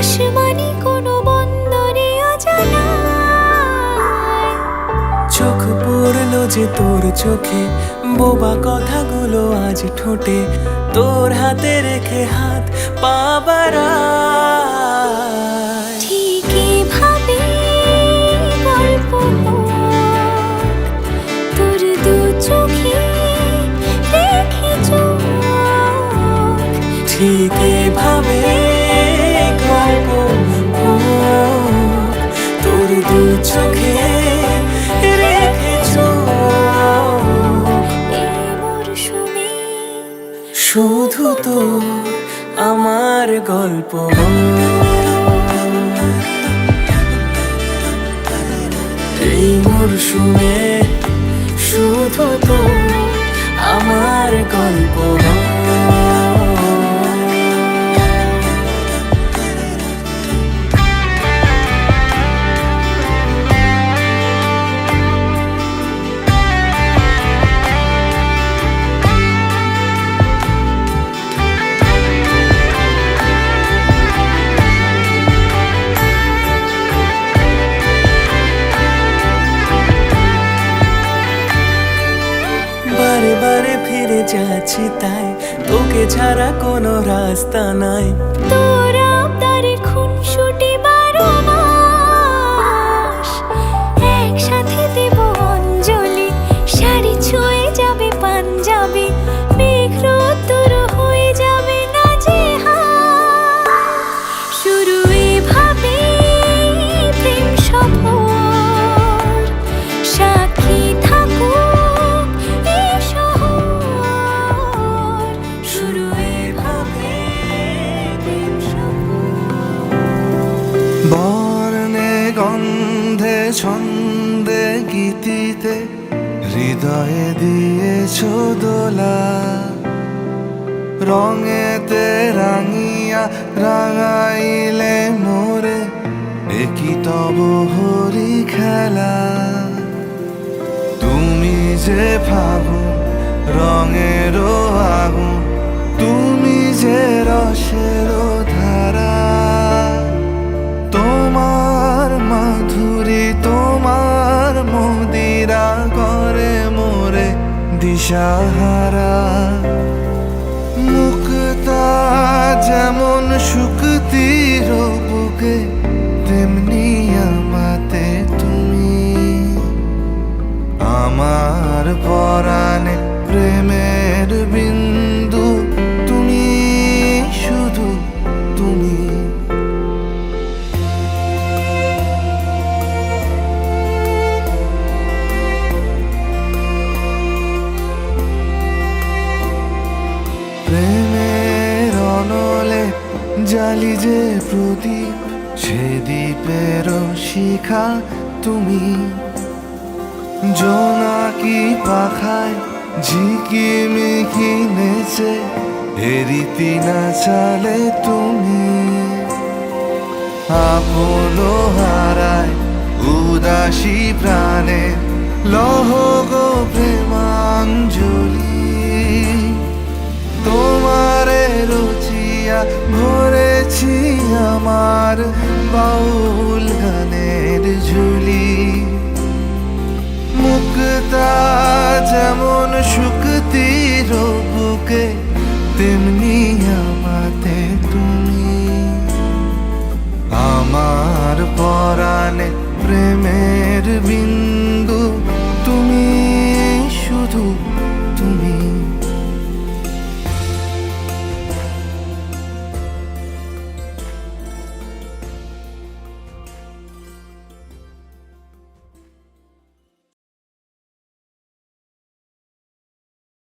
আসমানি কোনো বন্দরে অজানায়। চোখ পড়লো যে তোর চোখে, বোবা কথাগুলো আজ ঠোঁটে, তোর হাতে রেখে হাত পা বাড়ায়। ঠিক এভাবে গল্প হোক, তোর দু চোখে রেখে চোখ। ঠিক এভাবে গল্প হোক, তোর দু চোখে রেখে চোখ। এই মরশুমে শুধু তো আমার গল্প হোক। এই মরশুমে শুধু তো আমার গল্প হোক। বারে বারে ফিরে যাচ্ছি তাই, তোকে ছাড়া কোনো রাস্তা নাই। তোর আবদারে খুনসুটি 12 মাস, একসাথে দেব অঞ্জলি। শাড়ি ছুঁয়ে যাবে পাঞ্জাবি, মেঘ রোদ্দুর হয়ে যাবে নাজেহাল। শুরু এভাবে প্রেম সফর, সাক্ষী থাকুক এই শহর। শুরু এভাবে প্রেম সফর। বর্ণে গন্ধে ছন্দে গীতিতে হৃদয়ে দিয়েছ দোলা। রঙেতে রাঙিয়া রাঙাইলে মোরে, একই তব হরি খেলা। তুমি যে ফাগুন রঙেরও আগুন, তুমি যে রসেরও ধারা। তোমার মাধুরী তোমার মদিরা করে মোরে দিশাহারা। মুক্তা যেমন শুকতির বুকে, তেমনি আমাতে তুমি। আমার পরাণে প্রেমের বিন্দু তুমি, শুধু তুমি। প্রেমের অনলে জালি যে প্রদীপ, সে দ্বীপের শিখা তুমি। জোনাকি পাখায় ঝিকিমিকি নেচে, হেরিতি না চালে তুমি। আপন হারায় উদাসী প্রাণে, লহ গো প্রেমাঞ্জলি। তোমারে রুচিয়া ভরেছি আমার বাউল গানের ঝুলি। মুক্তা যেমন শুকতির বুকে, তেমনি আমাতে তুমি। আমার পরাণে প্রেমের বিন্দু